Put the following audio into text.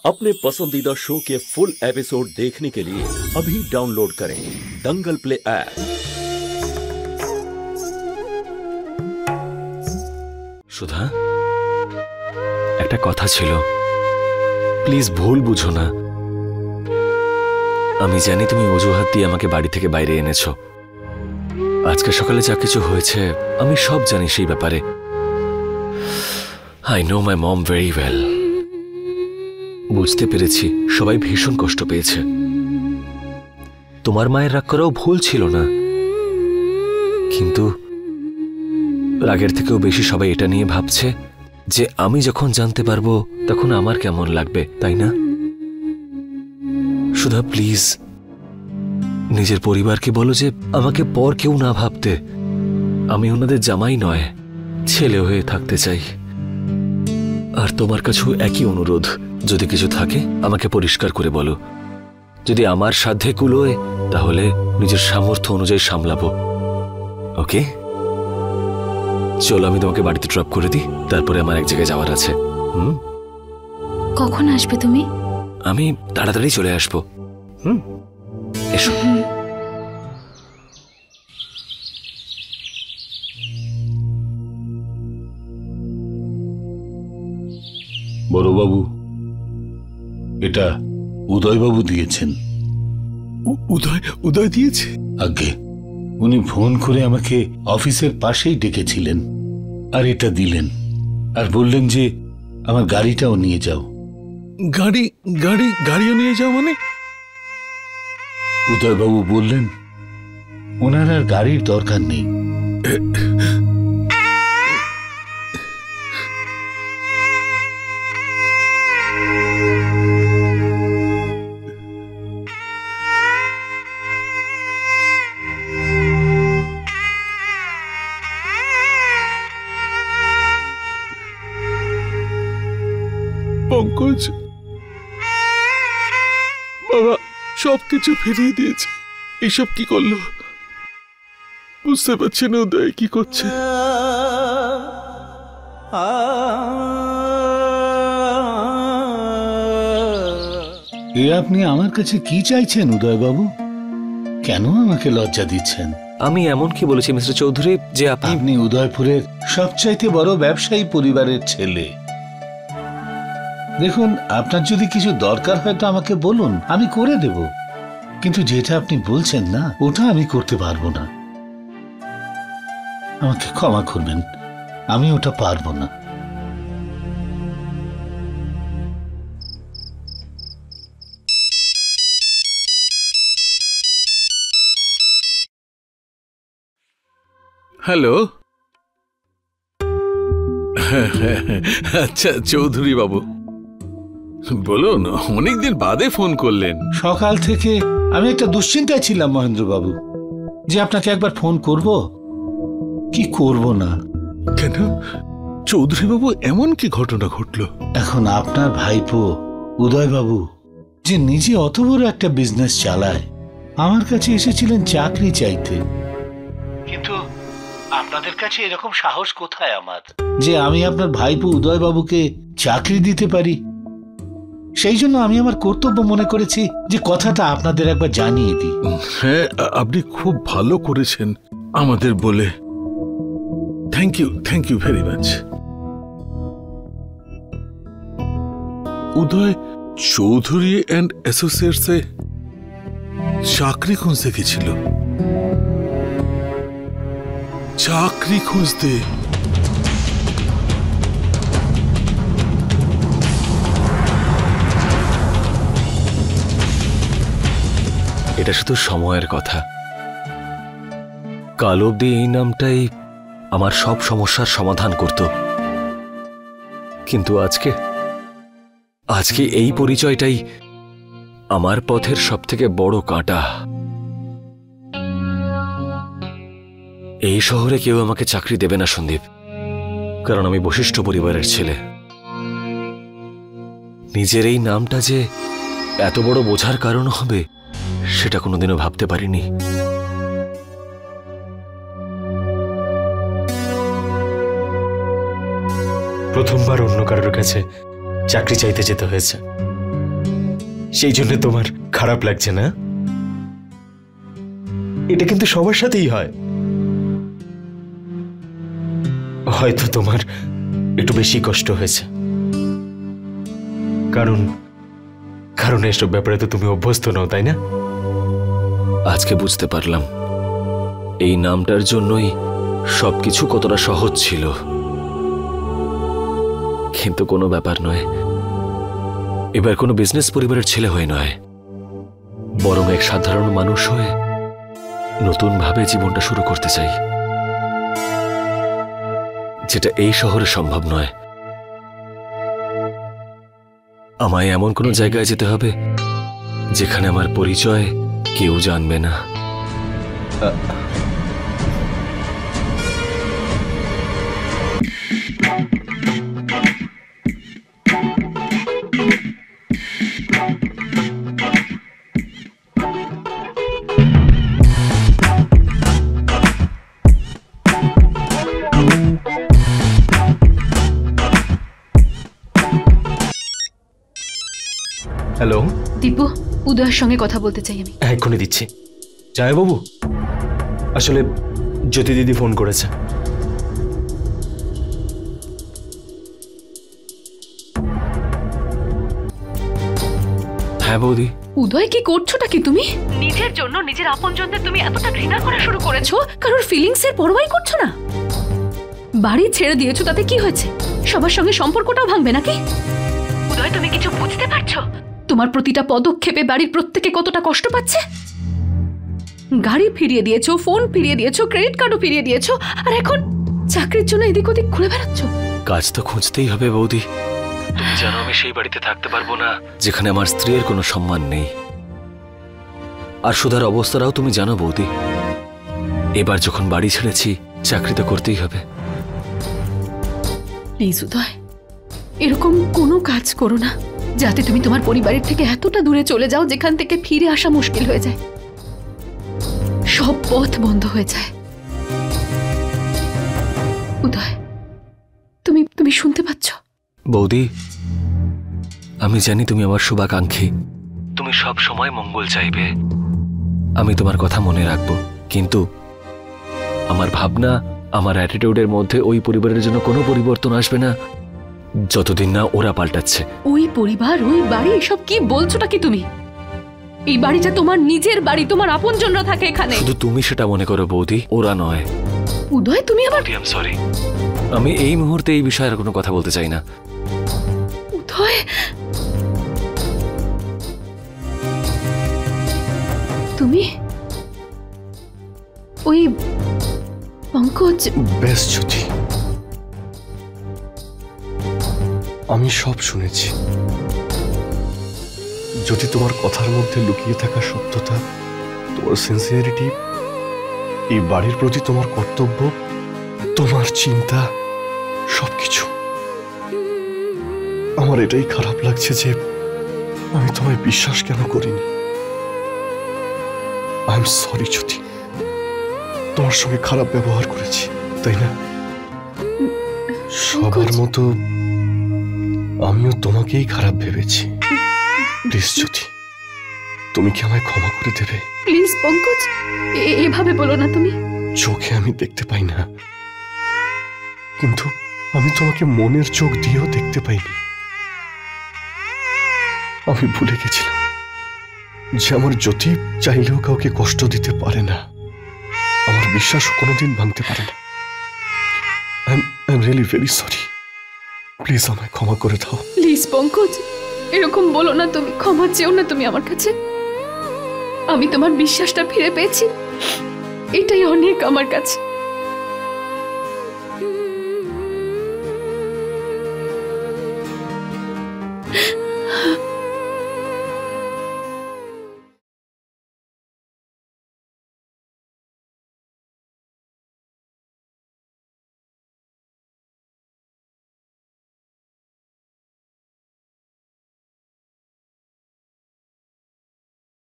अपने पसंदीदा शो के फुल एपिसोड देखने के लिए अभी डाउनलोड करें दंगल प्ले ऐप। सुधा, একটা কথা ছিল, প্লিজ ভুল বুঝো না। আমি জানি তুমি অজুহাত দিয়ে আমাকে বাড়ি থেকে বাইরে এনেছো। আজকে সকালে যা কিছু হয়েছে আমি সব জানি সেই ব্যাপারে। I know my mom very well. বুঝতে পেরেছি সবাই ভীষণ কষ্ট পেয়েছে। তোমার মায়ের রাগ করাও ভুল ছিল না, কিন্তু রাগের থেকেও বেশি সবাই এটা নিয়ে ভাবছে যে আমি যখন জানতে পারবো তখন আমার কেমন লাগবে, তাই না? সুধা, প্লিজ নিজের পরিবারকে বলো যে আমাকে পর কেউ না ভাবতে। আমি ওনাদের জামাই নয়, ছেলে হয়ে থাকতে চাই। আর তোমার কাছেও একই অনুরোধ, যদি কিছু থাকে আমাকে পরিষ্কার করে বলো। যদি আমার সাধ্যে কুলোয় তাহলে নিজের সামর্থ্য অনুযায়ী সামলাবো। ওকে, চলো আমি তোমাকে বাড়িতে ড্রপ করে দিই, তারপরে আমার এক জায়গায় যাওয়ার আছে। কখন আসবে তুমি? আমি তাড়াতাড়ি চলে আসবো। এসো। বড়বাবু, এটা উদয়বাবু দিয়েছেন। উদয় দিয়েছে? আগে উনি ফোন করে আমাকে অফিসের পাশেই ডেকেছিলেন আর এটা দিলেন, আর বললেন যে আমার গাড়িটাও নিয়ে যাও। গাড়িও নিয়ে যাও মানে? উদয়বাবু বললেন ওনার আর গাড়ির দরকার নেই। পঙ্কজ বাবা সবকিছু ফিরিয়ে দিয়েছে। এসব কি করলো বুঝতে পারছি না। উদয় কি করছে? আপনি আমার কাছে কি চাইছেন উদয়বাবু? কেন আমাকে লজ্জা দিচ্ছেন? আমি এমন কি বলেছি মিস্টার চৌধুরী যে আপনি উদয়পুরের সবচাইতে বড় ব্যবসায়ী পরিবারের ছেলে। দেখুন, আপনার যদি কিছু দরকার হয় তো আমাকে বলুন, আমি করে দেব। কিন্তু যেটা আপনি বলছেন না, ওটা আমি করতে পারবো না। আমাকে ক্ষমা করবেন, আমি ওটা পারবো না। হ্যালো। আচ্ছা চৌধুরী বাবু বলুন, অনেকদিন বাদে ফোন করলেন। সকাল থেকে আমি একটা দুশ্চিন্তায় ছিলাম মহেন্দ্রবাবু, যে আপনাকে একবার ফোন করব কি করব না। কেন চৌধুরী বাবু, এমন কি ঘটনা ঘটলো? এখন আপনার ভাইপো উদয়বাবু, যে নিজে অত বড় একটা বিজনেস চালায়, আমার কাছে এসেছিলেন চাকরি চাইতে। কিন্তু আপনাদের কাছে এরকম সাহস কোথায় আমার, যে আমি আপনার ভাইপো উদয়বাবুকে চাকরি দিতে পারি? সেই জন্য আমি আমার কর্তব্য মনে করেছি যে কথাটা আপনাদের একবার জানিয়ে দিই। হ্যাঁ, আপনি খুব ভালো করেছেন আমাদের বলে। Thank you very much. Uday Chowdhury and অ্যাসোসিয়েটসে চাকরি খুঁজতে গেছিল। চাকরি খুঁজতে? এটা শুধু সময়ের কথা। কাল অবধি এই নামটাই আমার সব সমস্যার সমাধান করত, কিন্তু আজকে এই পরিচয়টাই আমার পথের সবথেকে বড় কাঁটা। এই শহরে কেউ আমাকে চাকরি দেবে না সন্দীপ, কারণ আমি বশিষ্ঠ পরিবারের ছেলে। নিজের এই নামটা যে এত বড় বোঝার কারণ হবে সেটা কোনোদিনও ভাবতে পারিনি। প্রথমবার অন্য কারোর কাছে চাকরি চাইতে যেতে হয়েছে। সেই জন্য তোমার খারাপ লাগছে না? এটা কিন্তু সবার সাথেই হয়। হয়তো তোমার একটু বেশি কষ্ট হয়েছে, কারণ কারণ এসব ব্যাপারে তো তুমি অভ্যস্ত নও, তাই না? আজকে বুঝতে পারলাম এই নামটার জন্যই সবকিছু কতটা সহজ ছিল। কিন্তু কোনো ব্যাপার নয়, এবার কোনো বিজনেস পরিবারের ছেলে হয়ে নয়, বরং এক সাধারণ মানুষ হয়ে নতুন ভাবে জীবনটা শুরু করতে চাই, যেটা এই শহরে সম্ভব নয়। আমায় এমন কোনো জায়গায় যেতে হবে যেখানে আমার পরিচয় কেউ জানবে না। হ্যালো দীপু, উদয়ের সঙ্গে কথা বলতে চাই আমি। এক্ষুনি দিচ্ছি। জয়বাবু, আসলে জ্যোতি দিদি ফোন করেছে। হ্যাঁ বৌদি। উদয়, কি করছোটা কি তুমি? নিজের জন্য নিজের আপনজনদের তুমি এতটা ঘৃণা করা শুরু করেছো, কারোর ফিলিংস এর পরোয়াই করছো না। বাড়ি ছেড়ে দিয়েছো, তাতে কি হয়েছে? সবার সঙ্গে সম্পর্কটাও ভাঙবে নাকি? উদয়, তুমি কিছু বুঝতে পারছো? তোমার প্রতিটা পদক্ষেপে বাড়ির প্রত্যেকে কতটা কষ্ট পাচ্ছে। গাড়ি ফিরিয়ে দিয়েছো, ফোন ফিরিয়ে দিয়েছো, ক্রেডিট কার্ডও ফিরিয়ে দিয়েছো, আর এখন চাকরির জন্য এদিক ওদিক ঘুরে বেড়াচ্ছ। কাজ তো খুঁজতেই হবে বৌদি। তুমি জানো আমি সেই বাড়িতে থাকতে পারবো না যেখানে আমার স্ত্রীর কোনো সম্মান নেই। আর সুধার অবস্থাটাও তুমি জানো বৌদি। এবার যখন বাড়ি ছেড়েছি, চাকরি তো করতেই হবে। প্লিজ উদয়, এরকম কোনো কাজ করো না যাতে তুমি তোমার পরিবারের থেকে এতটা দূরে চলে যাও যেখান থেকে ফিরে আসা মুশকিল হয়ে যায়, সব পথ বন্ধ হয়ে যায়। উদয়, তুমি তুমি শুনতে পাচ্ছ? বৌদি, আমি জানি তুমি আমার শুভাকাঙ্ক্ষী, তুমি সব সময় মঙ্গল চাইবে, আমি তোমার কথা মনে রাখবো। কিন্তু আমার ভাবনা, আমার অ্যাটিটিউডের মধ্যে ওই পরিবারের জন্য কোনো পরিবর্তন আসবে না যতদিন না ওরা পাল্টাচ্ছে। ওই পরিবার, ওই বাড়ি, এসব কি বলছোটা কি তুমি? এই বাড়িটা তোমার নিজের বাড়ি, তোমার আপনজনরা থাকে এখানে। শুধু তুমি সেটা মনে করো বৌদি, ওরা নয়। উদয়, তুমি আবার। সরি, আমি এই মুহূর্তে এই বিষয়ে আর কোনো কথা বলতে চাই না। উদয়, তুমি ওই পঙ্কজ। বেশ জ্যোতি, আমি সব শুনেছি। যদি তোমার কথার মধ্যে লুকিয়ে থাকা সত্যতা, তোমার সিনসিয়ারিটি, এই বাড়ির প্রতি তোমার কর্তব্য, তোমার চিন্তা, সবকিছু, আমার এটাই খারাপ লাগছে যে আমি তোমায় বিশ্বাস কেন করিনি। আই এম সরি জ্যোতি, তোমার সঙ্গে খারাপ ব্যবহার করেছি, তাই না? সবার মতো আমিও তোমাকেই খারাপ ভেবেছি। প্লিজ জ্যোতি, তুমি কি আমায় ক্ষমা করে দেবে? প্লিজ পঙ্কজ, এভাবে বলো না তুমি। চোখে আমি দেখতে পাই না, কিন্তু আমি তোমাকে মনের চোখ দিয়েও দেখতে পাইনি। আমি ভুলে গেছিলাম যে আমার জ্যোতি চাইলেও কাউকে কষ্ট দিতে পারে না, আমার বিশ্বাসও কোনোদিন ভাঙতে পারে না। I am really very sorry, please আমায় ক্ষমা করে দাও। প্লিজ পঙ্কজ, এরকম বলো না তুমি, ক্ষমা চেও না তুমি আমার কাছে। আমি তোমার বিশ্বাসটা ফিরে পেয়েছি, এটাই অনেক আমার কাছে।